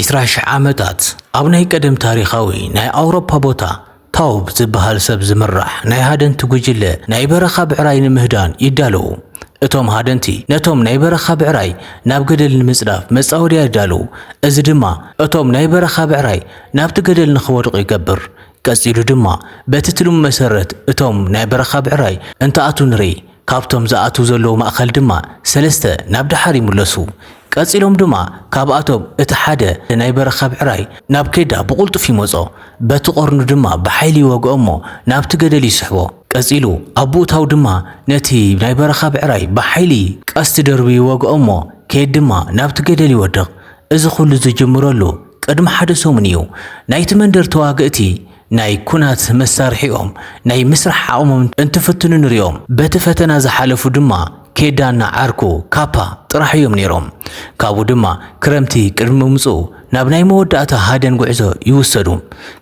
ኢስራሽ ዓመታት ኣብ ናይ ቀደም ታሪኻዊ ናይ ኣውሮፓ ቦታ ታውብ ዝበሃል ሰብ ዝምራሕ ናይ ሃደንቲ ጉጅለ ናይ በረኻ ብዕራይ ንምህዳን ይዳለው። እቶም ሃደንቲ ነቶም ናይ በረኻ ብዕራይ ናብ ገደል ንምጽዳፍ መጻወድያ ይዳለው። እዚ ድማ እቶም ናይ በረኻ ብዕራይ ናብቲ ገደል ንኽወድቁ ይገብር። ቀጺሉ ድማ በቲ ትልሙ መሰረት እቶም ናይ በረኻ ብዕራይ እንተኣቱ ንርኢ። ካብቶም ዝኣቱ ዘለዉ ማእኸል ድማ 3 ናብ ዳሓር ይምለሱ። ቀጺሎም ድማ ካብኣቶም እቲ ሓደ ናይ በረኻ ብዕራይ ናብ ኬዳ ብቁልጡፍ ይመጾ። በቲ ቆርኑ ድማ ብሓይሊ ይወግኦሞ ናብቲ ገደል ይስሕቦ። ቀጺሉ ኣቡእታው ድማ ነቲ ናይ በረኻ ብዕራይ ብሓይሊ ቀስቲ ደርቢ ይወግኦሞ። ኬድ ድማ ናብቲ ገደል ይወድቕ። እዚ ኩሉ ዝጅምረሉ ቅድሚ ሓደ ሰሙን እዩ። ናይቲ መንደር ተዋግእቲ ናይ ኩናት መሳርሒኦም ናይ ምስራሕ ዓቕሞም እንትፍትኑ ንሪኦም። በቲ ፈተና ዝሓለፉ ድማ ኬዳና ዓርኩ ካፓ ጥራሕ እዮም ነይሮም። ካብኡ ድማ ክረምቲ ቅድሚ ምምጽኡ ናብ ናይ መወዳእታ ሃደን ጉዕዞ ይውሰዱ።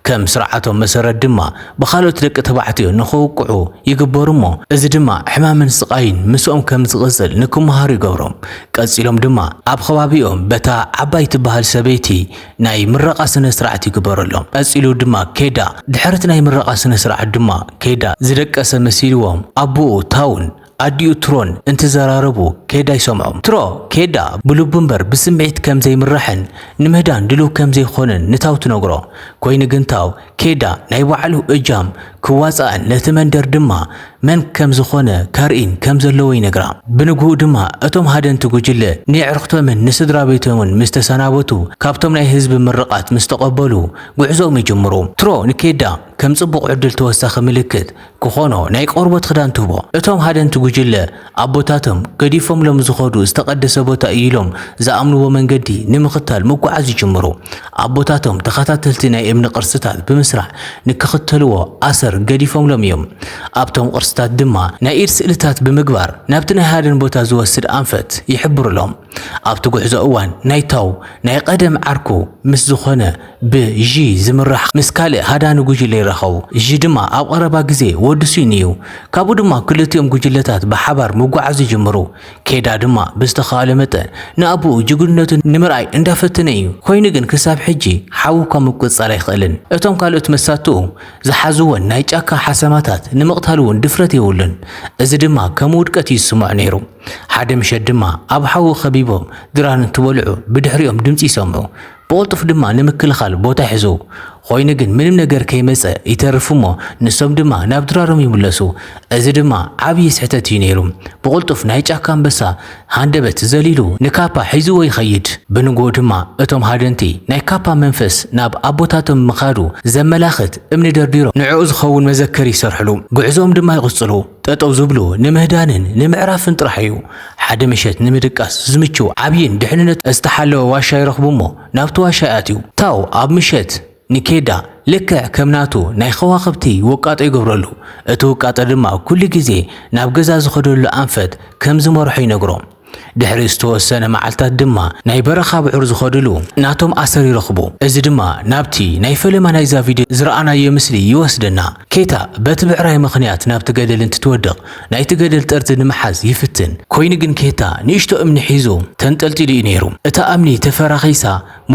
ከም ስርዓቶም መሰረት ድማ ብኻልኦት ደቂ ተባዕትዮ ንኽውቅዑ ይግበሩሞ። እዚ ድማ ሕማምን ስቃይን ምስኦም ከም ዝቕጽል ንክመሃሩ ይገብሮም። ቀጺሎም ድማ ኣብ ከባቢኦም በታ ዓባይ ትበሃል ሰበይቲ ናይ ምረቓ ስነ ስርዓት ይግበረሎም። ቀጺሉ ድማ ኬዳ ድሕረት ናይ ምረቓ ስነ ስርዓት ድማ ኬዳ ዝደቀሰ መሲልዎም ኣቡኡ ታውን ኣዲኡ ትሮን እንትዘራረቡ ኬዳ ይሰምዖም። ትሮ ኬዳ ብልቡ እምበር ብስምዒት ከም ዘይምራሕን ንምህዳን ድልው ከም ዘይኾነን ንታው ትነግሮ። ኮይኑ ግን ታው ኬዳ ናይ ባዕሉ እጃም ክዋፃእን ነቲ መንደር ድማ መን ከም ዝኾነ ካርኢን ከም ዘለዎ ይነግራ። ብንግኡ ድማ እቶም ሃደንቲ ጉጅለ ንዕርኽቶምን ንስድራ ቤቶምን ምስ ተሰናበቱ ካብቶም ናይ ህዝቢ ምርቃት ምስ ተቐበሉ ጉዕዞም ይጅምሩ። ትሮ ንኬዳ ከም ጽቡቕ ዕድል ተወሳኺ ምልክት ክኾኖ ናይ ቆርበት ክዳን ትህቦ። እቶም ሃደንቲ ጉጅለ ኣቦታቶም ገዲፎምሎም ዝኸዱ ዝተቐደሰ ቦታ ኢሎም ዝኣምንዎ መንገዲ ንምኽታል ምጓዓዝ ይጅምሩ። ኣቦታቶም ተኸታተልቲ ናይ እምኒ ቅርስታት ብምስራሕ ንክኽተልዎ ኣሰር ገዲፎምሎም እዮም። ኣብቶም ቅርስታት ድማ ናይ ኢድ ስእልታት ብምግባር ናብቲ ናይ ሃደን ቦታ ዝወስድ ኣንፈት ይሕብሩሎም። ኣብቲ ጉዕዞ እዋን ናይ ታው ናይ ቀደም ዓርኩ ምስ ዝኾነ ብዢ ዝምራሕ ምስ ካልእ ሃዳኒ ጉጅለ ይረኸቡ። ዢ ድማ ኣብ ቀረባ ግዜ ወድሱ እዩ። ካብኡ ድማ ክልቲኦም ጉጅለታት ብሓባር ምጓዓዝ ይጅምሩ። ኬዳ ድማ ብዝተኻለ መጠን ንኣቡኡ ጅግንነቱ ንምርኣይ እንዳፈተነ እዩ። ኮይኑ ግን ክሳብ ሕጂ ሓውካ ምቁፅጻር ኣይኽእልን። እቶም ካልኦት መሳትኡ ዝሓዝዎን ናይ ጫካ ሓሰማታት ንምቕታል እውን ድፍረት የብሉን። እዚ ድማ ከም ውድቀት ይስምዖ ነይሩ። ሓደ ምሸት ድማ ኣብ ሓዊ ኸቢቦም ድራን እንትበልዑ ብድሕሪኦም ድምፂ ይሰምዑ። ብቁልጡፍ ድማ ንምክልኻል ቦታ ይሕዙ። ኮይኑ ግን ምንም ነገር ከይመፀ ይተርፉሞ። ንሶም ድማ ናብ ድራሮም ይምለሱ። እዚ ድማ ዓብዪ ስሕተት እዩ ነይሩ። ብቁልጡፍ ናይ ጫካ አንበሳ ሃንደበት ዘሊሉ ንካፓ ሒዝዎ ይኸይድ። ብንግኡ ድማ እቶም ሃደንቲ ናይ ካፓ መንፈስ ናብ ኣቦታቶም ምኻዱ ዘመላኽት እምኒ ደርዲሮም ንዕኡ ዝኸውን መዘከሪ ይሰርሕሉ። ጉዕዞም ድማ ይቕጽሉ። ጠጠው ዝብሉ ንምህዳንን ንምዕራፍን ጥራሕ እዩ። ሓደ ምሸት ንምድቃስ ዝምችው ዓብይን ድሕንነት ዝተሓለወ ዋሻ ይረኽቡሞ። ናብቲ ዋሻ ኣትዩ ታው ኣብ ምሸት ንኬዳ ልክዕ ከምናቱ ናይ ኸዋኽብቲ ወቃጦ ይገብረሉ። እቲ ወቃጦ ድማ ኩሉ ግዜ ናብ ገዛ ዝኸደሉ ኣንፈት ከም ዝመርሖ ይነግሮም። ድሕሪ ዝተወሰነ መዓልታት ድማ ናይ በረኻ ብዑር ዝኸድሉ ናቶም ኣሰር ይረኽቡ። እዚ ድማ ናብቲ ናይ ፈለማ ናይዛ ቪድዮ ዝረኣናዮ ምስሊ ይወስደና። ኬታ በቲ ብዕራይ ምኽንያት ናብቲ ገደል እንትትወድቕ ናይቲ ገደል ጠርዚ ንምሓዝ ይፍትን። ኮይኑ ግን ኬታ ንእሽቶ እምኒ ሒዙ ተንጠልጢሉ እዩ ነይሩ። እታ እምኒ ተፈራኺሳ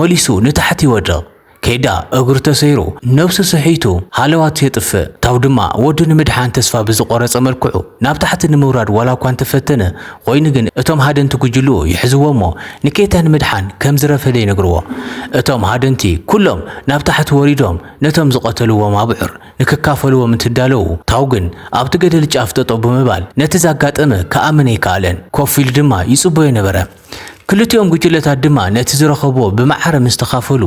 መሊሱ ንታሕቲ ይወድቕ። ኬዳ እግሩ ተሰይሩ ነብሱ ሰሒቱ ሃለዋቱ የጥፍእ። ታው ድማ ወዱ ንምድሓን ተስፋ ብዝቆረፀ መልክዑ ናብ ታሕቲ ንምውራድ ዋላ እኳ እንተፈተነ ኮይኑ ግን እቶም ሃደንቲ ጉጅሉ ይሕዝዎሞ ንኬታ ንምድሓን ከም ዝረፈደ ይነግርዎ። እቶም ሃደንቲ ኩሎም ናብ ታሕቲ ወሪዶም ነቶም ዝቐተልዎም ኣብዑር ንክካፈልዎም እንትዳለው ታው ግን ኣብቲ ገደል ጫፍ ጠጠው ብምባል ነቲ ዘጋጠመ ከኣምን ኣይከኣለን። ኮፍ ኢሉ ድማ ይጽበዮ ነበረ። ክልቲኦም ጉጅለታት ድማ ነቲ ዝረኸቦ ብማዕረ ምስተኻፈሉ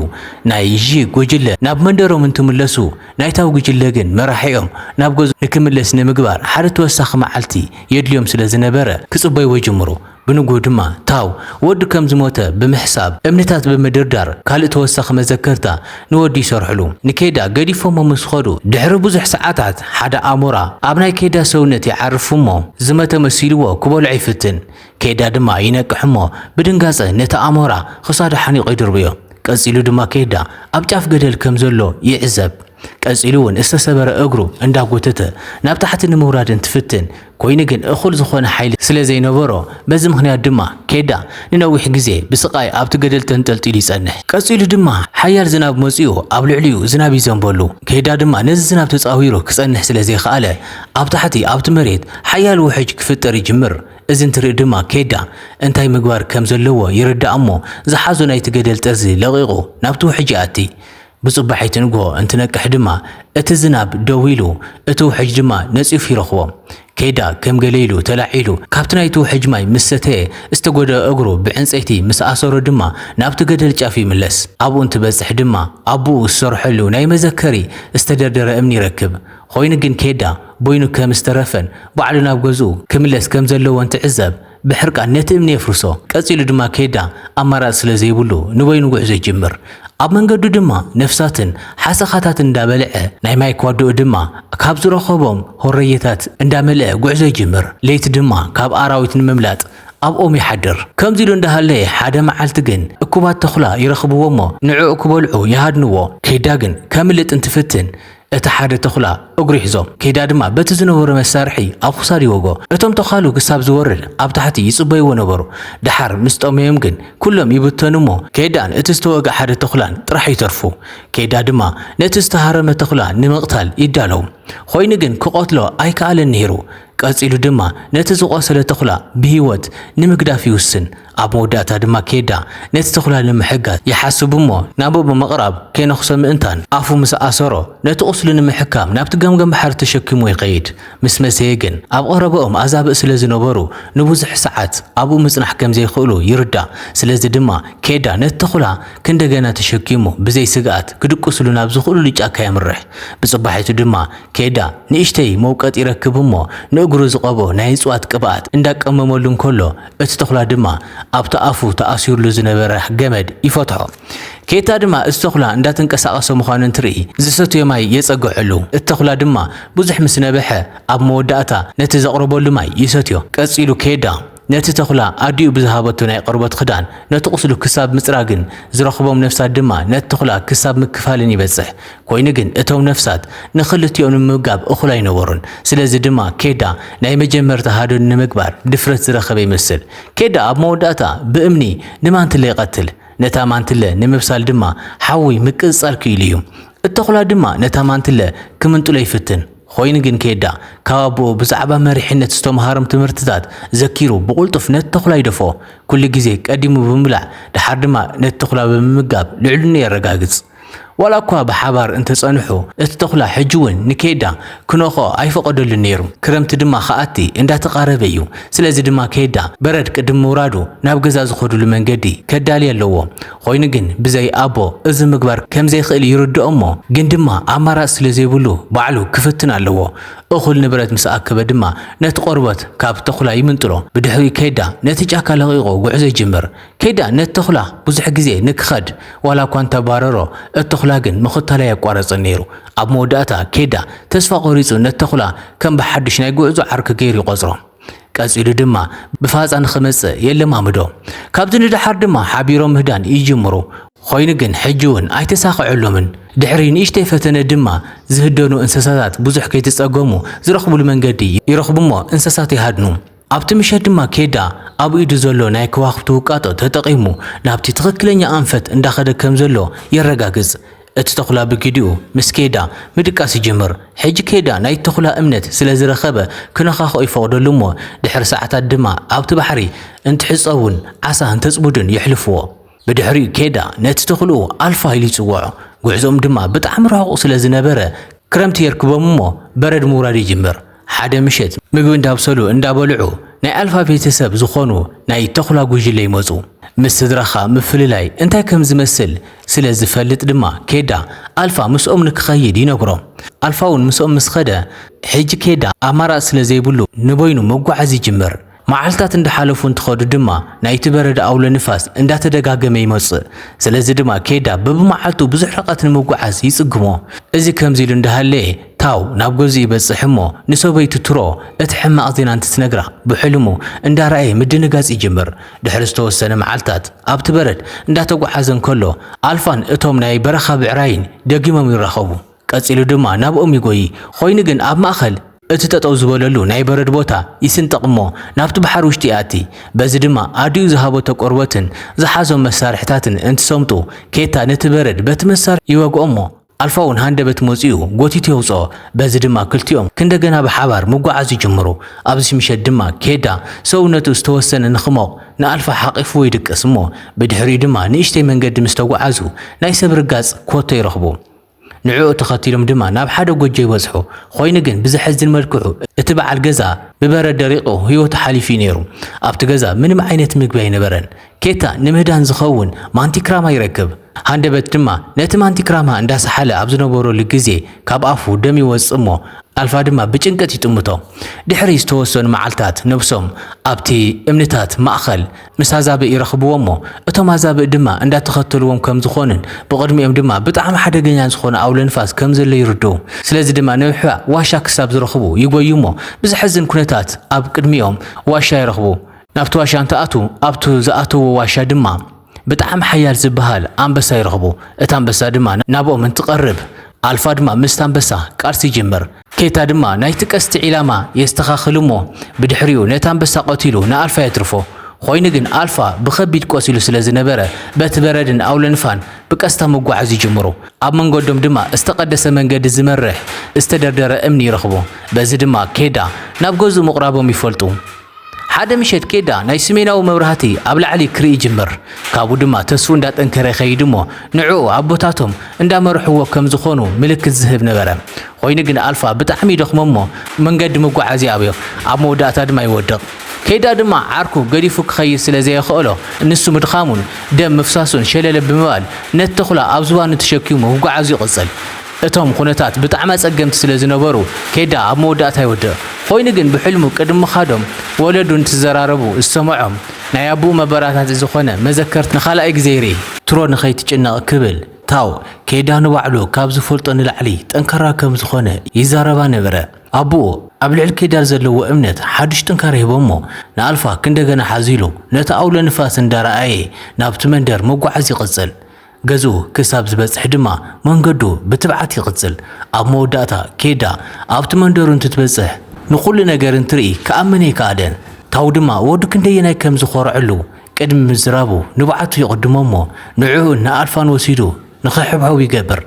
ናይ ዢ ጉጅለ ናብ መንደሮም እንትምለሱ ናይ ታው ጉጅለ ግን መራሒኦም ናብ ገዙ ንክምለስ ንምግባር ሓደ ተወሳኺ መዓልቲ የድልዮም ስለ ዝነበረ ክጽበይዎ ጅምሩ። ብንግኡ ድማ ታው ወዱ ከም ዝሞተ ብምሕሳብ እምነታት ብምድርዳር ካልእ ተወሳኺ መዘከርታ ንወዲ ይሰርሕሉ። ንኬዳ ገዲፎሞ ምስ ኸዱ ድሕሪ ብዙሕ ሰዓታት ሓደ ኣሞራ ኣብ ናይ ኬዳ ሰውነት ይዓርፉሞ ዝመተ መሲልዎ ክበልዖ ይፍትን። ኬዳ ድማ ይነቅሕሞ ብድንጋጸ ነቲ ኣሞራ ክሳዱ ሓኒቑ ይድርብዮ። ቀጺሉ ድማ ኬዳ ኣብ ጫፍ ገደል ከም ዘሎ ይዕዘብ። ቀጺሉውን እስተሰበረ እግሩ እንዳጎተተ ናብ ታሕቲ ንምውራድ እንትፍትን ኮይኑ ግን እኹል ዝኾነ ሓይሊ ስለ ዘይነበሮ በዚ ምኽንያት ድማ ኬዳ ንነዊሕ ግዜ ብስቃይ ኣብቲ ገደል ተንጠልጢሉ ይጸንሕ። ቀጺሉ ድማ ሓያል ዝናብ መጺኡ ኣብ ልዕሊኡ ዝናብ ይዘንበሉ። ኬዳ ድማ ነዚ ዝናብ ተጻዊሩ ክጸንሕ ስለ ዘይከኣለ ኣብ ታሕቲ ኣብቲ መሬት ሓያል ውሕጅ ክፍጠር ይጅምር። እዚ እንትርኢ ድማ ኬዳ እንታይ ምግባር ከም ዘለዎ ይርዳእ እሞ ዝሓዞ ናይቲ ገደል ጠርዚ ለቂቑ ናብቲ ውሕጅ ኣቲ። ብጽባሐይቲ ንግሆ እንትነቅሕ ድማ እቲ ዝናብ ደው ኢሉ እቲ ውሕጅ ድማ ነጺፉ ይረኽቦ። ኬዳ ከም ገለይሉ ተላዒሉ ካብቲ ናይቲ ውሕጅ ማይ ምስ ሰተየ እስተጎደአ እግሩ ብዕንፀይቲ ምስ ኣሰሮ ድማ ናብቲ ገደል ጫፍ ይምለስ። ኣብኡ እንትበጽሕ ድማ ኣቦኡ ዝሰርሐሉ ናይ መዘከሪ ዝተደርደረ እምኒ ይረክብ። ኮይኑ ግን ኬዳ ቦይኑ ከም ዝተረፈን ባዕሉ ናብ ገዝኡ ክምለስ ከም ዘለዎ እንትዕዘብ ብሕርቃን ነቲ እምኒ የፍርሶ። ቀጺሉ ድማ ኬዳ ኣማራፂ ስለ ዘይብሉ ንበይኑ ጉዕዞ ይጅምር። ኣብ መንገዱ ድማ ነፍሳትን ሓሰኻታትን እንዳበልዐ ናይ ማይ ኳድኡ ድማ ካብ ዝረኸቦም ሆረየታት እንዳመልአ ጉዕዞ ይጅምር። ለይቲ ድማ ካብ ኣራዊት ንምምላጥ ኣብ ኦም ይሓድር። ከምዚ ኢሉ እንዳሃለየ ሓደ መዓልቲ ግን እኩባት ተኹላ ይረኽብዎ እሞ ንዕኡ ክበልዑ ይሃድንዎ። ኬዳ ግን ከምልጥ እንትፍትን እቲ ሓደ ተኹላ እግሩ ይሕዞም። ኬዳ ድማ በቲ ዝነበረ መሳርሒ ኣብ ክሳዱ ይወጎ። እቶም ተኻሉ ክሳብ ዝወርድ ኣብ ታሕቲ ይጽበይዎ ነበሩ። ድሓር ምስ ጠመዮም ግን ኩሎም ይብተኑ እሞ ኬዳን እቲ ዝተወግአ ሓደ ተኹላን ጥራሕ ይተርፉ። ኬዳ ድማ ነቲ ዝተሃረመ ተኹላ ንምቕታል ይዳለው። ኮይኑ ግን ክቆትሎ ኣይከኣለን ነይሩ። ቀጺሉ ድማ ነቲ ዝቆሰለ ተኹላ ብህይወት ንምግዳፍ ይውስን። ኣብ መወዳእታ ድማ ኬዳ ነቲ ተኹላ ንምሕጋዝ ይሓስቡ እሞ ናብኡ ብምቕራብ ከይነኽሶ ምእንታን ኣፉ ምስ ኣሰሮ ነቲ ቁስሉ ንምሕካም ናብቲ ገምገም ባሕሪ ተሸኪሙ ይኸይድ። ምስ መሰየ ግን ኣብ ቀረበኦም ኣዛብእ ስለ ዝነበሩ ንብዙሕ ሰዓት ኣብኡ ምጽናሕ ከም ዘይኽእሉ ይርዳእ። ስለዚ ድማ ኬዳ ነቲ ተኹላ ክንደገና ተሸኪሙ ብዘይ ስግኣት ክድቅስሉ ናብ ዝኽእሉ ጫካ የምርሕ። ብጽባሒቱ ድማ ኬዳ ንእሽተይ መውቀጥ ይረክብ እሞ ንእግሩ ዝቐቦ ናይ እጽዋት ቅብኣት እንዳቀመመሉ እንከሎ እቲ ተኹላ ድማ ኣብቲ ኣፉ ተኣሲሩሉ ዝነበረ ገመድ ይፈትሖ። ኬዳ ድማ እቲ ተኹላ እንዳተንቀሳቐሰ ምዃኑ እንትርኢ ዝሰትዮ ማይ የጸግዐሉ። እቲ ተኹላ ድማ ብዙሕ ምስ ነብሐ ኣብ መወዳእታ ነቲ ዘቕረበሉ ማይ ይሰትዮ። ቀጺሉ ኬዳ ነቲ ተኹላ ኣዲኡ ብዝሃበቱ ናይ ቅርበት ክዳን ነቲ ቁስሉ ክሳብ ምጽራግን ዝረኽቦም ነፍሳት ድማ ነቲ ተኹላ ክሳብ ምክፋልን ይበጽሕ። ኮይኑ ግን እቶም ነፍሳት ንኽልቲኦም ንምምጋብ እኹል ኣይነበሩን። ስለዚ ድማ ኬዳ ናይ መጀመርታ ሃደኑ ንምግባር ድፍረት ዝረኸበ ይመስል። ኬዳ ኣብ መወዳእታ ብእምኒ ንማንትለ ይቐትል። ነታ ማንትለ ንምብሳል ድማ ሓዊ ምቅጽጻል ክኢሉ እዩ። እቲ ተኹላ ድማ ነታ ማንትለ ክምንጥሎ ይፍትን። ኮይኑ ግን ኬዳ ካብ ኣቦኡ ብዛዕባ መሪሕነት ዝተምሃሮም ትምህርትታት ዘኪሩ ብቁልጡፍ ነቲ ተኹላ ይደፍኦ። ኩሉ ግዜ ቀዲሙ ብምብላዕ ድሓር ድማ ነቲ ተኹላ ብምምጋብ ልዕሉን የረጋግጽ። ዋላ እኳ ብሓባር እንተጸንሑ እቲ ተኹላ ሕጂ እውን ንኬዳ ክነኾ ኣይፈቐደሉን ነይሩ። ክረምቲ ድማ ከኣቲ እንዳተቃረበ እዩ። ስለዚ ድማ ኬዳ በረድ ቅድም ምውራዱ ናብ ገዛ ዝኸዱሉ መንገዲ ከዳሊ ኣለዎ። ኮይኑ ግን ብዘይ ኣቦ እዚ ምግባር ከም ዘይኽእል ይርድኦ እሞ ግን ድማ ኣማራፂ ስለ ዘይብሉ ባዕሉ ክፍትን ኣለዎ። እኹል ንብረት ምስ ኣከበ ድማ ነቲ ቆርበት ካብ ተኹላ ይምንጥሎ። ብድሕሪ ኬዳ ነቲ ጫካ ለቂቑ ጉዕዞ ይጅምር። ኬዳ ነቲ ተኹላ ብዙሕ ግዜ ንክኸድ ዋላ እኳ እንተባረሮ እቲ ተኹላ ግን ምኽታላ ያቋረጸ ነይሩ። ኣብ መወዳእታ ኬዳ ተስፋ ቆሪጹ ነቲ ተኹላ ከም ብሓድሽ ናይ ጉዕዞ ዓርኪ ገይሩ ይቆጽሮ። ቀጺሉ ድማ ብፋጻ ንኽመጽእ የለማምዶ። ካብዚ ንድሓር ድማ ሓቢሮም ምህዳን ይጅምሩ። ኮይኑ ግን ሕጂ እውን ኣይተሳኽዐሎምን። ድሕሪ ንእሽተይ ፈተነ ድማ ዝህደኑ እንስሳታት ብዙሕ ከይተጸገሙ ዝረኽቡሉ መንገዲ ይረኽቡ እሞ እንስሳት ይሃድኑ። ኣብቲ ምሸት ድማ ኬዳ ኣብ ኢዱ ዘሎ ናይ ከዋኽብቲ ውቃጦ ተጠቒሙ ናብቲ ትኽክለኛ ኣንፈት እንዳኸደ ከም ዘሎ የረጋግጽ። እቲ ተኹላ ብግዲኡ ምስ ኬዳ ምድቃስ ይጅምር። ሕጂ ኬዳ ናይ ተኹላ እምነት ስለ ዝረኸበ ክነኻኽኦ ይፈቕደሉ እሞ ድሕሪ ሰዓታት ድማ ኣብቲ ባሕሪ እንትሕጸውን ዓሳ እንተጽቡድን የሕልፍዎ። ብድሕሪኡ ኬዳ ነቲ ተኽልኡ ኣልፋ ኢሉ ይጽውዖ። ጉዕዞም ድማ ብጣዕሚ ረቑቕ ስለ ዝነበረ ክረምቲ የርክቦም እሞ በረድ ምውራድ ይጅምር። ሓደ ምሸት ምግቢ እንዳብሰሉ እንዳበልዑ ናይ ኣልፋ ቤተሰብ ዝኾኑ ናይ ተኹላ ጉጅለ ይመጹ። ምስ ስድራኻ ምፍልላይ እንታይ ከም ዝመስል ስለ ዝፈልጥ ድማ ኬዳ ኣልፋ ምስኦም ንክኸይድ ይነግሮም። ኣልፋ እውን ምስኦም ምስ ኸደ ሕጂ ኬዳ ኣማራፂ ስለ ዘይብሉ ንበይኑ መጓዓዝ ይጅምር። መዓልታት እንዳሓለፉ እንትኸዱ ድማ ናይቲ በረድ ኣውሎ ንፋስ እንዳተደጋገመ ይመጽእ። ስለዚ ድማ ኬዳ በብመዓልቱ ብዙሕ ርቀት ንምጓዓዝ ይጽግሞ። እዚ ከምዚ ኢሉ እንዳሃለየ ታው ናብ ገዙ ይበጽሕ እሞ ንሰበይቱ ትሮ እቲ ሕማቕ ዜና እንትትነግራ ብሕልሙ እንዳረኣየ ምድንጋጽ ይጅምር። ድሕሪ ዝተወሰነ መዓልታት ኣብቲ በረድ እንዳተጓዓዘ እንከሎ ኣልፋን እቶም ናይ በረኻ ብዕራይን ደጊሞም ይራኸቡ። ቀፂሉ ድማ ናብኦም ይጎይ ኮይኑ ግን ኣብ ማእኸል እቲ ጠጠው ዝበለሉ ናይ በረድ ቦታ ይስንጥቕ እሞ ናብቲ ባሕር ውሽጢ ኣቲ በዚ ድማ ኣድዩ ዝሃቦቶ ቆርበትን ዝሓዞም መሳርሕታትን እንትሰምጡ ኬታ ነቲ በረድ በቲ መሳርሒ ይወግኦ እሞ ኣልፋውን ሃንደበት መፂኡ ጎቲቱ የውፅኦ በዚ ድማ ክልቲኦም ክንደገና ብሓባር ምጓዓዝ ይጅምሩ ኣብዚ ምሸት ድማ ኬዳ ሰውነቱ ዝተወሰነ ንኽሞቕ ንኣልፋ ሓቂፉ ይድቅስ እሞ ብድሕሪኡ ድማ ንእሽተይ መንገዲ ምስ ተጓዓዙ ናይ ሰብ ርጋፅ ኮቶ ይረኽቡ ንዕኡ ተኸቲሎም ድማ ናብ ሓደ ጎጆ ይበጽሑ ኮይኑ ግን ብዝሕዝን መልክዑ እቲ በዓል ገዛ ብበረድ ደሪቑ ህይወቱ ሓሊፉ ነይሩ ኣብቲ ገዛ ምንም ዓይነት ምግቢ ኣይነበረን ኬታ ንምህዳን ዝኸውን ማንቲክራማ ይረክብ ሃንደበት ድማ ነቲ ማንቲክራማ እንዳሰሓለ ኣብ ዝነበረሉ ግዜ ካብ ኣፉ ደም ይወፅእ እሞ ኣልፋ ድማ ብጭንቀት ይጥምቶ ድሕሪ ዝተወሰኑ መዓልታት ነብሶም ኣብቲ እምነታት ማእኸል ምስ ኣዛብእ ይረኽብዎ እሞ እቶም ኣዛብእ ድማ እንዳተኸተልዎም ከም ዝኾኑን ብቕድሚኦም ድማ ብጣዕሚ ሓደገኛ ዝኾነ ኣውሎ ንፋስ ከም ዘሎ ይርድኡ ስለዚ ድማ ነብሕዋ ዋሻ ክሳብ ዝረኽቡ ይጎዩ እሞ ብዝሕዝን ኩነታት ኣብ ቅድሚኦም ዋሻ ይረኽቡ ናብቲ ዋሻ እንትኣቱ ኣብቲ ዝኣተዎ ዋሻ ድማ ብጣዕሚ ሓያል ዝበሃል ኣንበሳ ይረኽቡ እቲ ኣንበሳ ድማ ናብኦም እንትቐርብ ኣልፋ ድማ ምስቲ ኣንበሳ ቃልሲ ይጅምር ኬታ ድማ ናይቲ ቀስቲ ዒላማ የስተኻኽል እሞ ብድሕሪኡ ነቲ ኣንበሳ ቀቲሉ ንኣልፋ የትርፎ ኮይኑ ግን ኣልፋ ብኸቢድ ቆሲሉ ስለ ዝነበረ በቲ በረድን ኣውሎ ንፋን ብቀስታ መጓዓዝ ይጅምሩ ኣብ መንገዶም ድማ ዝተቐደሰ መንገዲ ዝመርሕ ዝተደርደረ እምኒ ይረኽቡ በዚ ድማ ኬዳ ናብ ገዙ ምቕራቦም ይፈልጡ ሓደ ምሸት ኬዳ ናይ ሰሜናዊ መብራህቲ ኣብ ላዕሊ ክርኢ ጅምር ካብኡ ድማ ተስፉ እንዳጠንከረ ይኸይድ እሞ ንዕኡ ኣቦታቶም እንዳመርሕዎ ከም ዝኾኑ ምልክት ዝህብ ነበረ ኮይኑ ግን ኣልፋ ብጣዕሚ ይደኽሞ እሞ መንገዲ መጓዓዚ ኣብዮ ኣብ መወዳእታ ድማ ይወድቕ ኬዳ ድማ ዓርኩ ገዲፉ ክኸይድ ስለ ዘይኽእሎ ንሱ ምድኻሙን ደም ምፍሳሱን ሸለለ ብምባል ነቲ ተኹላ ኣብ ዝባኑ ተሸኪሙ ክጓዓዙ ይቕፅል እቶም ኩነታት ብጣዕሚ ጸገምቲ ስለ ዝነበሩ ኬዳ ኣብ መወዳእታ ይወድቕ ኮይኑ ግን ብሕልሙ ቅድሚ ምኻዶም ወለዱ እንትዘራረቡ ዝሰምዖም ናይ ኣቡኡ መበራታት ዝኾነ መዘከርት ንኻልኣይ ግዜ ይርኢ ትሮ ንኸይትጭነቕ ክብል ታው ኬዳ ንባዕሉ ካብ ዝፈልጦ ንላዕሊ ጠንካራ ከም ዝኾነ ይዛረባ ነበረ ኣቡኡ ኣብ ልዕሊ ኬዳ ዘለዎ እምነት ሓድሽ ጥንካረ ሂቦ እሞ ንኣልፋ ክንደገና ሓዚሉ ነቲ ኣውሎ ንፋስ እንዳረኣየ ናብቲ መንደር መጓዓዝ ይቕፅል ገዙ ክሳብ ዝበጽሕ ድማ መንገዱ ብትብዓት ይቕፅል ኣብ መወዳእታ ኬዳ ኣብቲ መንደሩ እንትትበጽሕ ንኹሉ ነገር እንትርኢ ከኣመነ ይከኣደን ታው ድማ ወዱ ክንደየናይ ከም ዝኾርዐሉ ቅድሚ ምዝራቡ ንባዓቱ ይቕድሞ እሞ ንዕኡ ንኣልፋን ወሲዱ ንኽሕብሕቡ ይገብር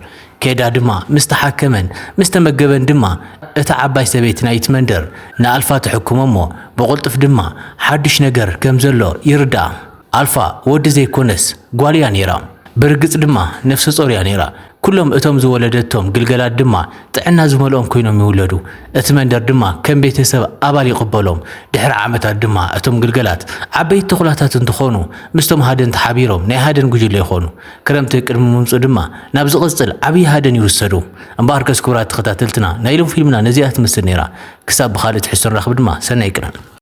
ኬዳ ድማ ምስ ተሓከመን ምስ ተመገበን ድማ እታ ዓባይ ሰበይቲ ናይቲ መንደር ንኣልፋ ተሕክሞ እሞ ብቕልጥፍ ድማ ሓድሽ ነገር ከም ዘሎ ይርዳእ ኣልፋ ወዲ ዘይኮነስ ጓልያ ነይራ ብርግጽ ድማ ነፍሲ ጾርያ ነይራ ኩሎም እቶም ዝወለደቶም ግልገላት ድማ ጥዕና ዝመልኦም ኮይኖም ይውለዱ እቲ መንደር ድማ ከም ቤተሰብ ኣባል ይቕበሎም ድሕሪ ዓመታት ድማ እቶም ግልገላት ዓበይቲ ተኹላታት እንትኾኑ ምስቶም ሃደን ተሓቢሮም ናይ ሃደን ጉጅለ ይኾኑ ክረምቲ ቅድሚ ምምፁ ድማ ናብ ዝቕፅል ዓብዪ ሃደን ይውሰዱ እምበኣር ከስ ክቡራት ተኸታተልትና ናይ ሎም ፊልምና ነዚኣ ትመስል ነይራ ክሳብ ብኻልእ ትሕዝቶ ንረኽብ ድማ ሰናይ ቅና